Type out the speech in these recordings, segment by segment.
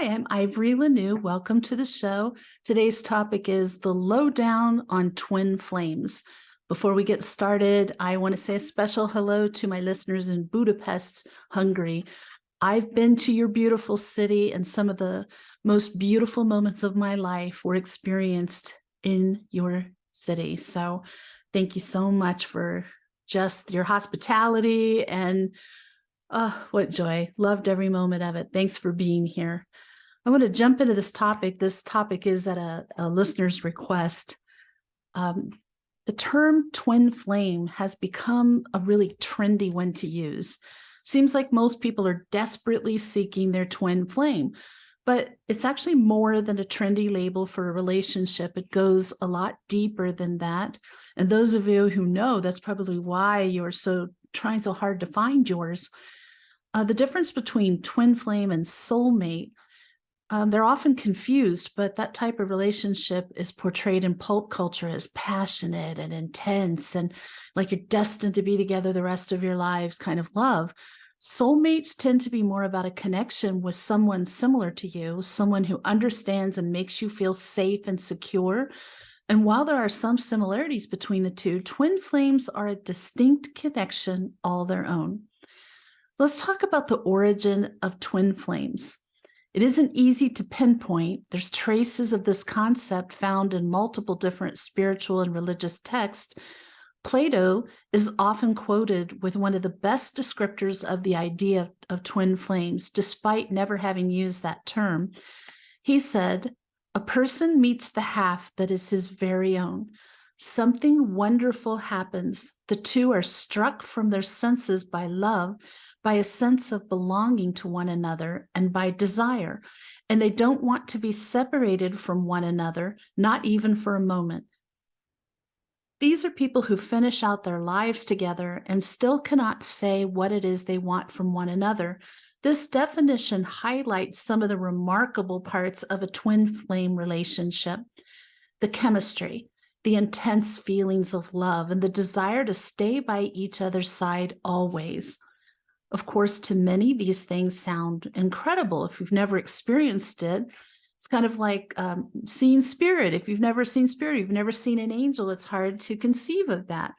Hi, I'm Ivory LaNoue. Welcome to the show. Today's topic is the lowdown on twin flames. Before we get started, I want to say a special hello to my listeners in Budapest, Hungary. I've been to your beautiful city, and some of the most beautiful moments of my life were experienced in your city. So thank you so much for just your hospitality and oh, what joy. Loved every moment of it. Thanks for being here. I want to jump into this topic. This topic is at a listener's request. The term twin flame has become a really trendy one to use. Seems like most people are desperately seeking their twin flame, but it's actually more than a trendy label for a relationship. It goes a lot deeper than that. And those of you who know, that's probably why you're trying so hard to find yours. The difference between twin flame and soulmate, they're often confused, but that type of relationship is portrayed in pulp culture as passionate and intense and like you're destined to be together the rest of your lives kind of love. Soulmates tend to be more about a connection with someone similar to you, someone who understands and makes you feel safe and secure. And while there are some similarities between the two, twin flames are a distinct connection all their own. Let's talk about the origin of twin flames. It isn't easy to pinpoint. There's traces of this concept found in multiple different spiritual and religious texts. Plato is often quoted with one of the best descriptors of the idea of twin flames, despite never having used that term. He said, "A person meets the half that is his very own. Something wonderful happens. The two are struck from their senses by love, by a sense of belonging to one another, and by desire, and they don't want to be separated from one another, not even for a moment." These are people who finish out their lives together and still cannot say what it is they want from one another. This definition highlights some of the remarkable parts of a twin flame relationship: the chemistry, the intense feelings of love, and the desire to stay by each other's side always. Of course, to many, these things sound incredible. If you've never experienced it, it's kind of like seeing spirit. If you've never seen spirit, you've never seen an angel, it's hard to conceive of that.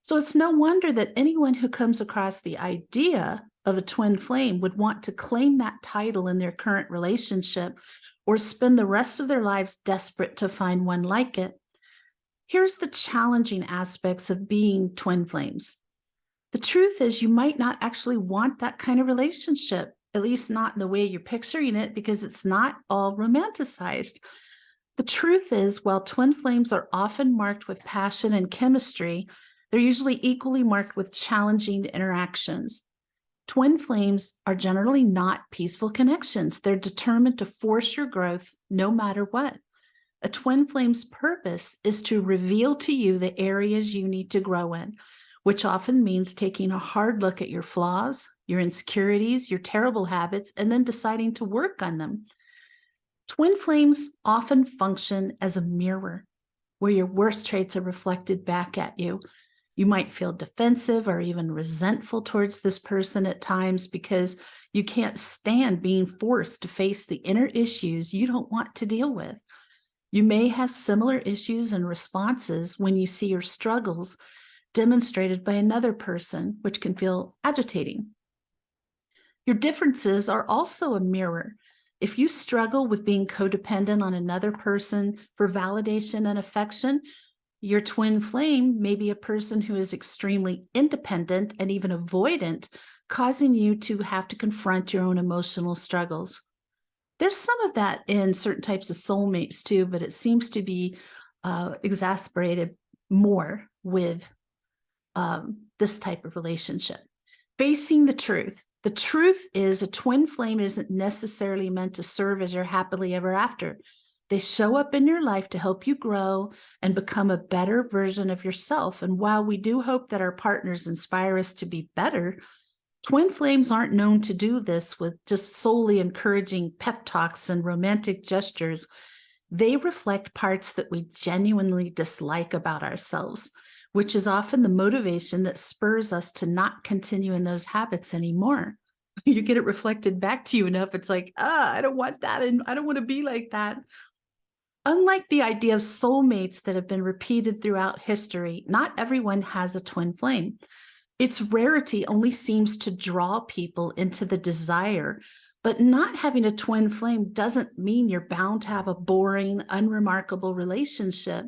So it's no wonder that anyone who comes across the idea of a twin flame would want to claim that title in their current relationship or spend the rest of their lives desperate to find one like it. Here's the challenging aspects of being twin flames. The truth is, you might not actually want that kind of relationship, at least not in the way you're picturing it, because it's not all romanticized. The truth is, while twin flames are often marked with passion and chemistry, they're usually equally marked with challenging interactions. Twin flames are generally not peaceful connections. They're determined to force your growth no matter what. A twin flame's purpose is to reveal to you the areas you need to grow in, which often means taking a hard look at your flaws, your insecurities, your terrible habits, and then deciding to work on them. Twin flames often function as a mirror where your worst traits are reflected back at you. You might feel defensive or even resentful towards this person at times because you can't stand being forced to face the inner issues you don't want to deal with. You may have similar issues and responses when you see your struggles demonstrated by another person, which can feel agitating. Your differences are also a mirror. If you struggle with being codependent on another person for validation and affection, your twin flame may be a person who is extremely independent and even avoidant, causing you to have to confront your own emotional struggles. There's some of that in certain types of soulmates too, but it seems to be exacerbated more with this type of relationship. Facing the truth. The truth is a twin flame isn't necessarily meant to serve as your happily ever after. They show up in your life to help you grow and become a better version of yourself. And while we do hope that our partners inspire us to be better, twin flames aren't known to do this with just solely encouraging pep talks and romantic gestures. They reflect parts that we genuinely dislike about ourselves, which is often the motivation that spurs us to not continue in those habits anymore. You get it reflected back to you enough, it's like, I don't want that, and I don't want to be like that. Unlike the idea of soulmates that have been repeated throughout history, not everyone has a twin flame. Its rarity only seems to draw people into the desire, but not having a twin flame doesn't mean you're bound to have a boring, unremarkable relationship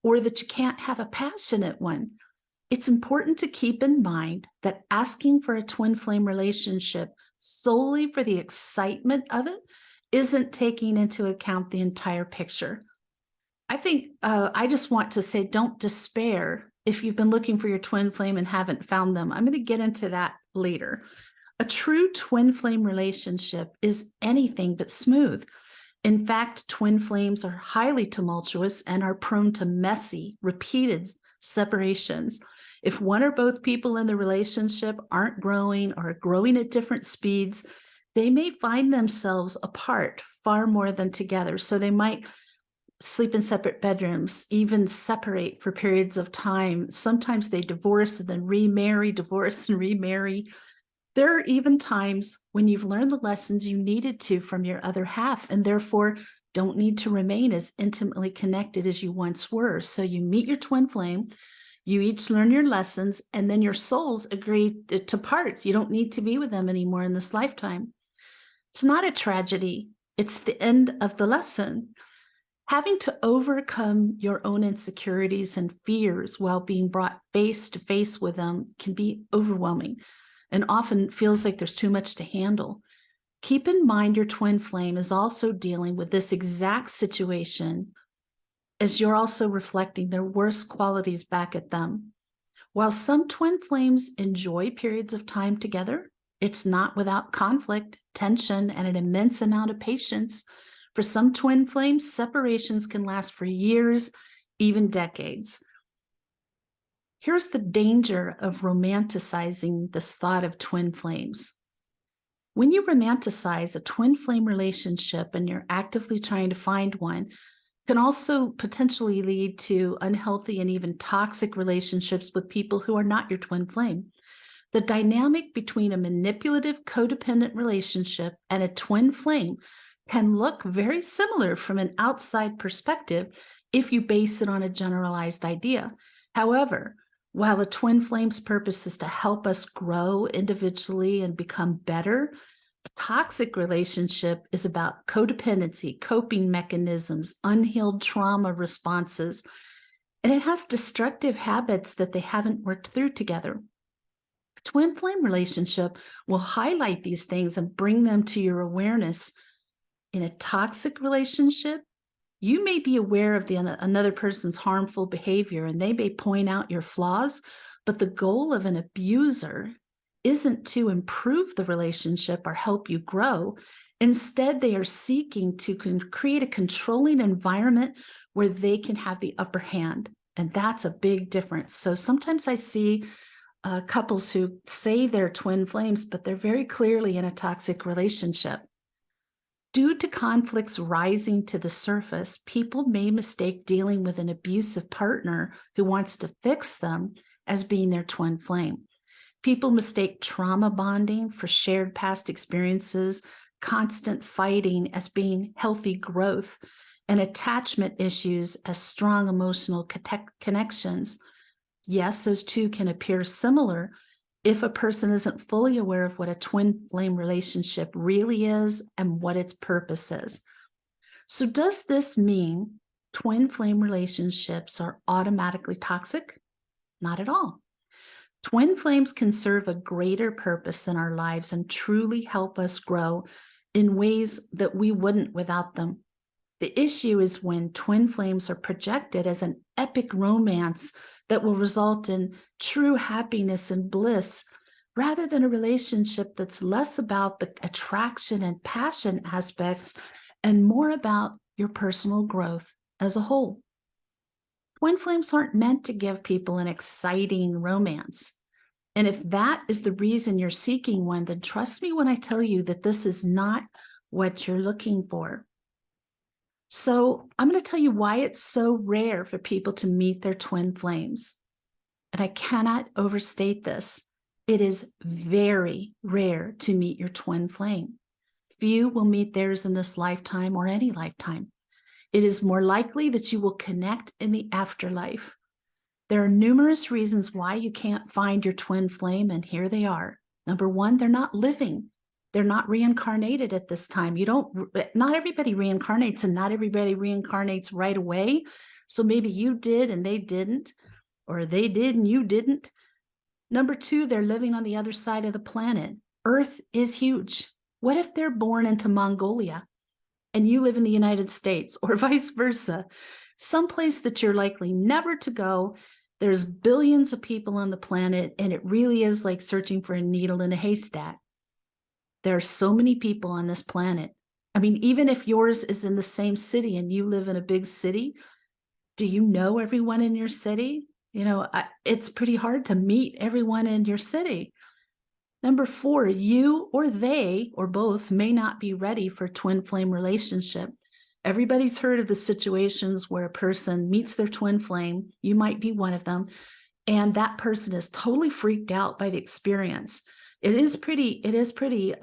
or that you can't have a passionate one. It's important to keep in mind that asking for a twin flame relationship solely for the excitement of it isn't taking into account the entire picture. I think I just want to say don't despair if you've been looking for your twin flame and haven't found them. I'm going to get into that later. A true twin flame relationship is anything but smooth. In fact, twin flames are highly tumultuous and are prone to messy, repeated separations. If one or both people in the relationship aren't growing or are growing at different speeds, they may find themselves apart far more than together. So they might sleep in separate bedrooms, even separate for periods of time. Sometimes they divorce and then remarry, divorce and remarry. There are even times when you've learned the lessons you needed to from your other half and therefore don't need to remain as intimately connected as you once were. So you meet your twin flame, you each learn your lessons, and then your souls agree to part. You don't need to be with them anymore in this lifetime. It's not a tragedy. It's the end of the lesson. Having to overcome your own insecurities and fears while being brought face to face with them can be overwhelming and often feels like there's too much to handle. Keep in mind your twin flame is also dealing with this exact situation as you're also reflecting their worst qualities back at them. While some twin flames enjoy periods of time together, it's not without conflict, tension, and an immense amount of patience. For some twin flames, separations can last for years, even decades. Here's the danger of romanticizing this thought of twin flames. When you romanticize a twin flame relationship and you're actively trying to find one, can also potentially lead to unhealthy and even toxic relationships with people who are not your twin flame. The dynamic between a manipulative, codependent relationship and a twin flame can look very similar from an outside perspective if you base it on a generalized idea. However, while a twin flame's purpose is to help us grow individually and become better, a toxic relationship is about codependency, coping mechanisms, unhealed trauma responses, and it has destructive habits that they haven't worked through together. A twin flame relationship will highlight these things and bring them to your awareness. In a toxic relationship, you may be aware of another person's harmful behavior and they may point out your flaws, but the goal of an abuser isn't to improve the relationship or help you grow. Instead, they are seeking to create a controlling environment where they can have the upper hand. And that's a big difference. So sometimes I see couples who say they're twin flames, but they're very clearly in a toxic relationship. Due to conflicts rising to the surface, people may mistake dealing with an abusive partner who wants to fix them as being their twin flame. People mistake trauma bonding for shared past experiences, constant fighting as being healthy growth, and attachment issues as strong emotional connections. Yes, those two can appear similar if a person isn't fully aware of what a twin flame relationship really is and what its purpose is. So does this mean twin flame relationships are automatically toxic? Not at all. Twin flames can serve a greater purpose in our lives and truly help us grow in ways that we wouldn't without them. The issue is when twin flames are projected as an epic romance that will result in true happiness and bliss, rather than a relationship that's less about the attraction and passion aspects and more about your personal growth as a whole. Twin flames aren't meant to give people an exciting romance. And if that is the reason you're seeking one, then trust me when I tell you that this is not what you're looking for. So I'm going to tell you why it's so rare for people to meet their twin flames. And I cannot overstate this. it is very rare to meet your twin flame. Few will meet theirs in this lifetime or any lifetime. It is more likely that you will connect in the afterlife. There are numerous reasons why you can't find your twin flame, and here they are. Number one, they're not living. They're not reincarnated at this time. Not everybody reincarnates, and not everybody reincarnates right away. So maybe you did and they didn't, or they did and you didn't. Number two, they're living on the other side of the planet. Earth is huge. What if they're born into Mongolia and you live in the United States, or vice versa? Someplace that you're likely never to go. There's billions of people on the planet, and it really is like searching for a needle in a haystack. There are so many people on this planet. I mean, even if yours is in the same city and you live in a big city, do you know everyone in your city? It's pretty hard to meet everyone in your city. Number four, you or they or both may not be ready for a twin flame relationship. Everybody's heard of the situations where a person meets their twin flame. You might be one of them. And that person is totally freaked out by the experience. It is pretty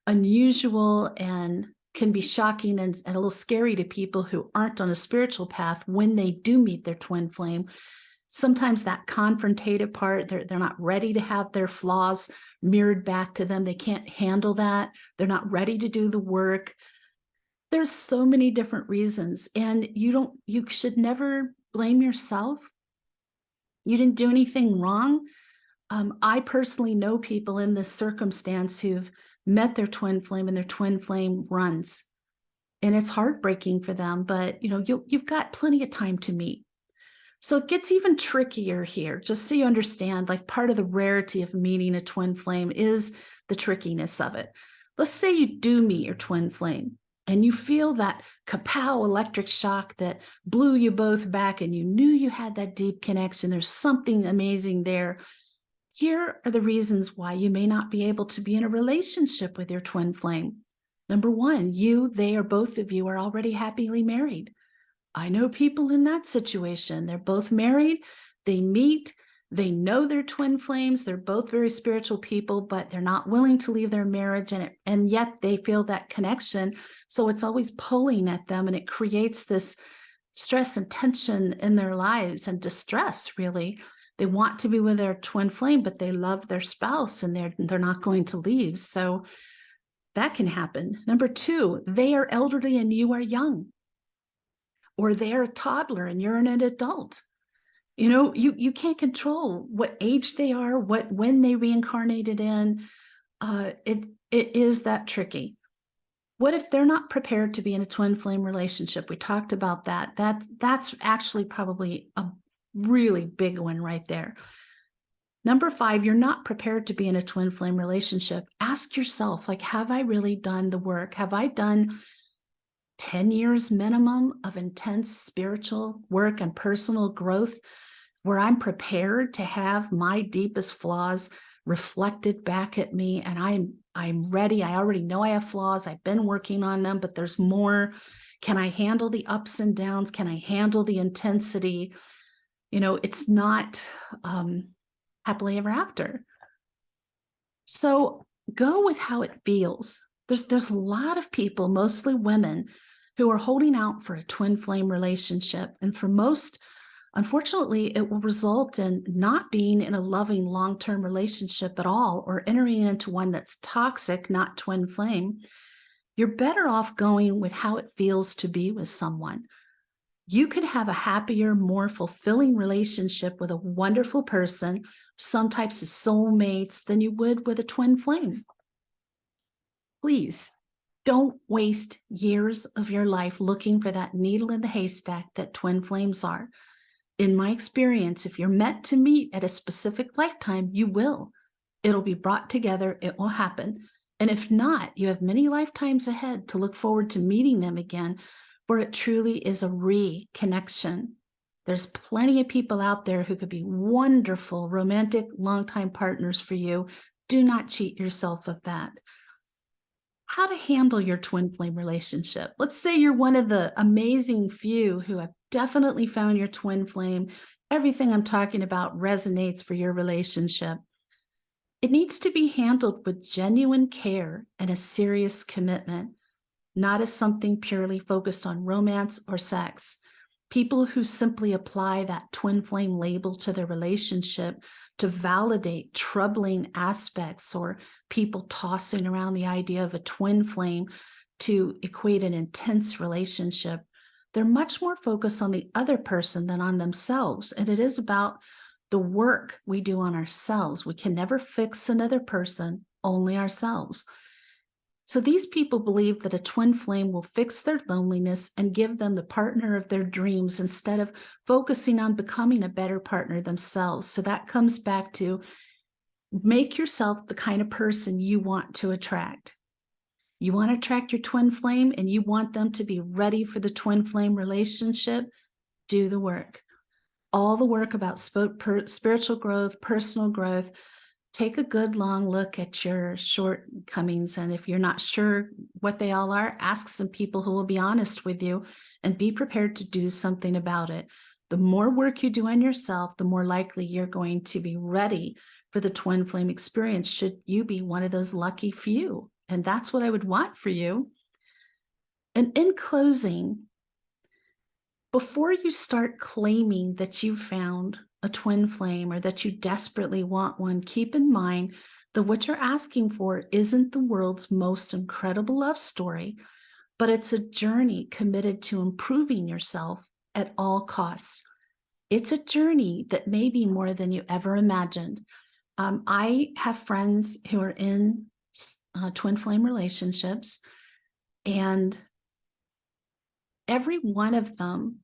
unusual and can be shocking and a little scary to people who aren't on a spiritual path when they do meet their twin flame. Sometimes that confrontative part, they're not ready to have their flaws mirrored back to them. They can't handle that. They're not ready to do the work. There's so many different reasons, and you should never blame yourself. You didn't do anything wrong. I personally know people in this circumstance who've met their twin flame and their twin flame runs. And it's heartbreaking for them, but you've got plenty of time to meet. So it gets even trickier here, just so you understand, like part of the rarity of meeting a twin flame is the trickiness of it. Let's say you do meet your twin flame and you feel that kapow electric shock that blew you both back and you knew you had that deep connection. There's something amazing there. Here are the reasons why you may not be able to be in a relationship with your twin flame. Number one, they, or both of you are already happily married. I know people in that situation. They're both married, they meet, they know they're twin flames, they're both very spiritual people, but they're not willing to leave their marriage, and yet they feel that connection. So it's always pulling at them, and it creates this stress and tension in their lives and distress, really. They want to be with their twin flame, but they love their spouse and they're not going to leave. So that can happen. Number two, they are elderly and you are young. Or they're a toddler and you're an adult. You can't control what age they are, when they reincarnated in. It is that tricky. What if they're not prepared to be in a twin flame relationship? We talked about that. That's actually probably a really big one right there. Number five, you're not prepared to be in a twin flame relationship. Ask yourself, have I really done the work? Have I done 10 years minimum of intense spiritual work and personal growth where I'm prepared to have my deepest flaws reflected back at me, and I'm ready. I already know I have flaws. I've been working on them, but there's more. Can I handle the ups and downs? Can I handle the intensity? It's not happily ever after. So go with how it feels. There's a lot of people, mostly women, who are holding out for a twin flame relationship. And for most, unfortunately, it will result in not being in a loving long-term relationship at all, or entering into one that's toxic, not twin flame. You're better off going with how it feels to be with someone. You could have a happier, more fulfilling relationship with a wonderful person, some types of soulmates, than you would with a twin flame. Please don't waste years of your life looking for that needle in the haystack that twin flames are. In my experience, if you're meant to meet at a specific lifetime, you will. It'll be brought together. It will happen. And if not, you have many lifetimes ahead to look forward to meeting them again, for it truly is a reconnection. There's plenty of people out there who could be wonderful, romantic, longtime partners for you. Do not cheat yourself of that. How to handle your twin flame relationship. Let's say you're one of the amazing few who have definitely found your twin flame. Everything I'm talking about resonates for your relationship. It needs to be handled with genuine care and a serious commitment, not as something purely focused on romance or sex. People who simply apply that twin flame label to their relationship to validate troubling aspects, or people tossing around the idea of a twin flame to equate an intense relationship, they're much more focused on the other person than on themselves. And it is about the work we do on ourselves. We can never fix another person, only ourselves. So these people believe that a twin flame will fix their loneliness and give them the partner of their dreams instead of focusing on becoming a better partner themselves. So that comes back to make yourself the kind of person you want to attract. You want to attract your twin flame and you want them to be ready for the twin flame relationship, do the work. All the work about spiritual growth, personal growth. Take a good long look at your shortcomings. And if you're not sure what they all are, ask some people who will be honest with you and be prepared to do something about it. The more work you do on yourself, the more likely you're going to be ready for the twin flame experience, should you be one of those lucky few. And that's what I would want for you. And in closing, before you start claiming that you found a twin flame or that you desperately want one, keep in mind that what you're asking for isn't the world's most incredible love story, but it's a journey committed to improving yourself at all costs. It's a journey that may be more than you ever imagined. I have friends who are in twin flame relationships, and every one of them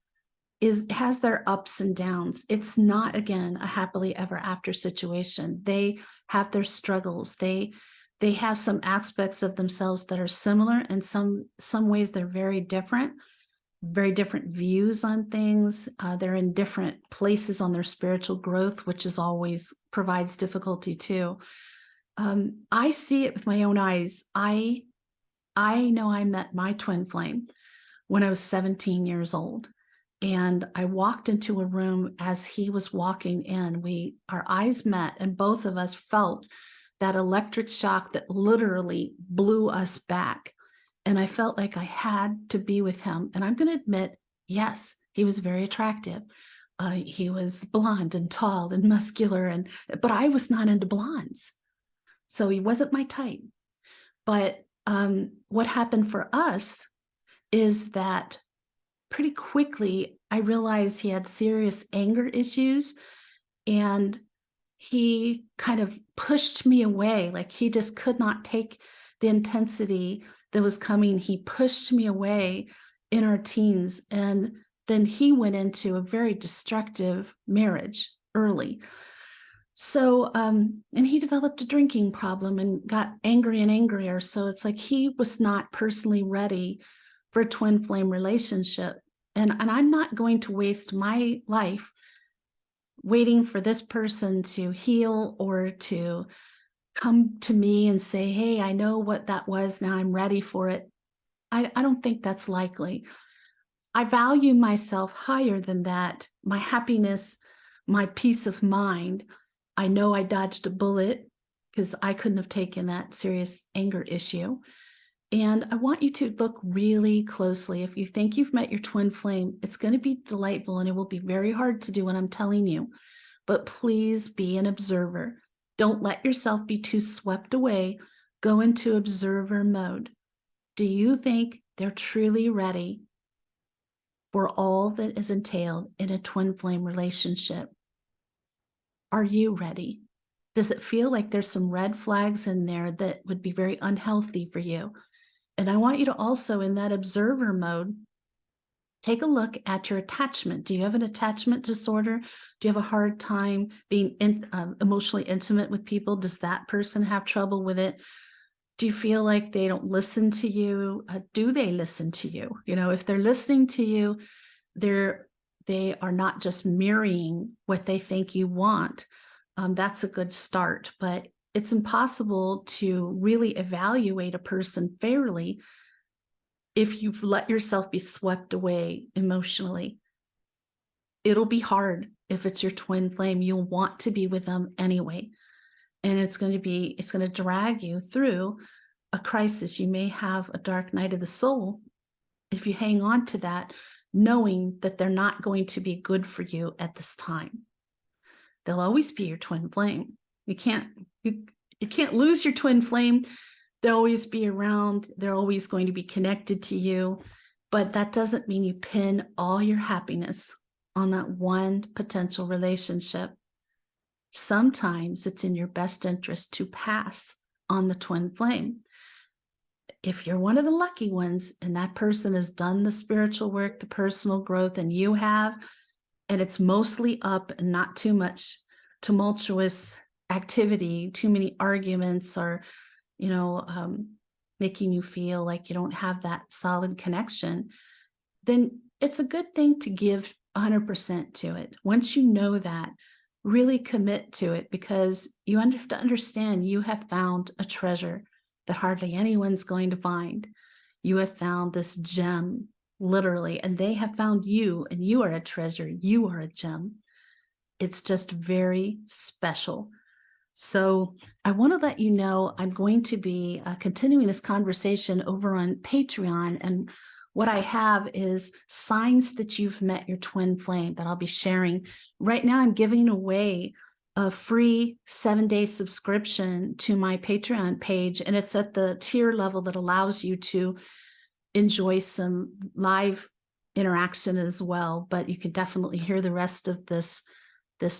has their ups and downs. It's not, again, a happily ever after situation. They have their struggles. They have some aspects of themselves that are similar, and some ways they're very different views on things. They're in different places on their spiritual growth, which is always provides difficulty too. I see it with my own eyes. I know I met my twin flame when I was 17 years old. And I walked into a room as he was walking in. Our eyes met, and both of us felt that electric shock that literally blew us back. And I felt like I had to be with him. And I'm going to admit, yes, he was very attractive. He was blonde and tall and muscular, but I was not into blondes. So he wasn't my type. But what happened for us is that pretty quickly, I realized he had serious anger issues, and he kind of pushed me away. Like, he just could not take the intensity that was coming. He pushed me away in our teens. And then he went into a very destructive marriage early. So, and he developed a drinking problem and got angry and angrier. So it's like he was not personally ready for a twin flame relationship. And I'm not going to waste my life waiting for this person to heal or to come to me and say, hey, I know what that was. Now I'm ready for it. I don't think that's likely. I value myself higher than that. My happiness, my peace of mind. I know I dodged a bullet because I couldn't have taken that serious anger issue. And I want you to look really closely. If you think you've met your twin flame, it's going to be delightful, and it will be very hard to do what I'm telling you. But please be an observer. Don't let yourself be too swept away. Go into observer mode. Do you think they're truly ready for all that is entailed in a twin flame relationship? Are you ready? Does it feel like there's some red flags in there that would be very unhealthy for you? And I want you to also, in that observer mode, take a look at your attachment. Do you have an attachment disorder? Do you have a hard time being emotionally intimate with people? Does that person have trouble with it? Do you feel like they don't listen to you? Do they listen to you? You know, if they're listening to you, they are not just mirroring what they think you want. That's a good start, but it's impossible to really evaluate a person fairly if you've let yourself be swept away emotionally. It'll be hard if it's your twin flame. You'll want to be with them anyway. And it's going to drag you through a crisis. You may have a dark night of the soul if you hang on to that, knowing that they're not going to be good for you at this time. They'll always be your twin flame. You can't lose your twin flame. They'll always be around. They're always going to be connected to you. But that doesn't mean you pin all your happiness on that one potential relationship. Sometimes it's in your best interest to pass on the twin flame. If you're one of the lucky ones and that person has done the spiritual work, the personal growth, and you have, and it's mostly up and not too much tumultuous activity, too many arguments, or, making you feel like you don't have that solid connection, then it's a good thing to give 100% to it. Once you know that, really commit to it, because you have to understand you have found a treasure that hardly anyone's going to find. You have found this gem, literally, and they have found you, and you are a treasure. You are a gem. It's just very special. So I want to let you know I'm going to be continuing this conversation over on Patreon. And what I have is signs that you've met your twin flame that I'll be sharing. Right now, I'm giving away a free 7-day subscription to my Patreon page. And it's at the tier level that allows you to enjoy some live interaction as well. But you can definitely hear the rest of this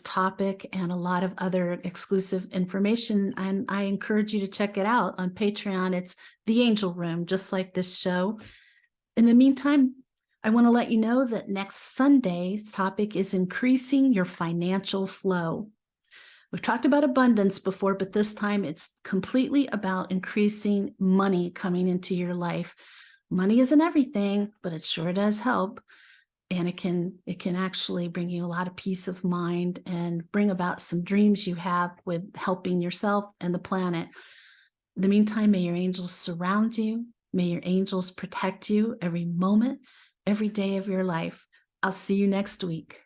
topic and a lot of other exclusive information. And I encourage you to check it out on Patreon. It's the Angel Room, just like this show. In the meantime, I want to let you know that next Sunday's topic is increasing your financial flow. We've talked about abundance before, but this time it's completely about increasing money coming into your life. Money isn't everything, but it sure does help. And it can actually bring you a lot of peace of mind and bring about some dreams you have with helping yourself and the planet. In the meantime, may your angels surround you. May your angels protect you every moment, every day of your life. I'll see you next week.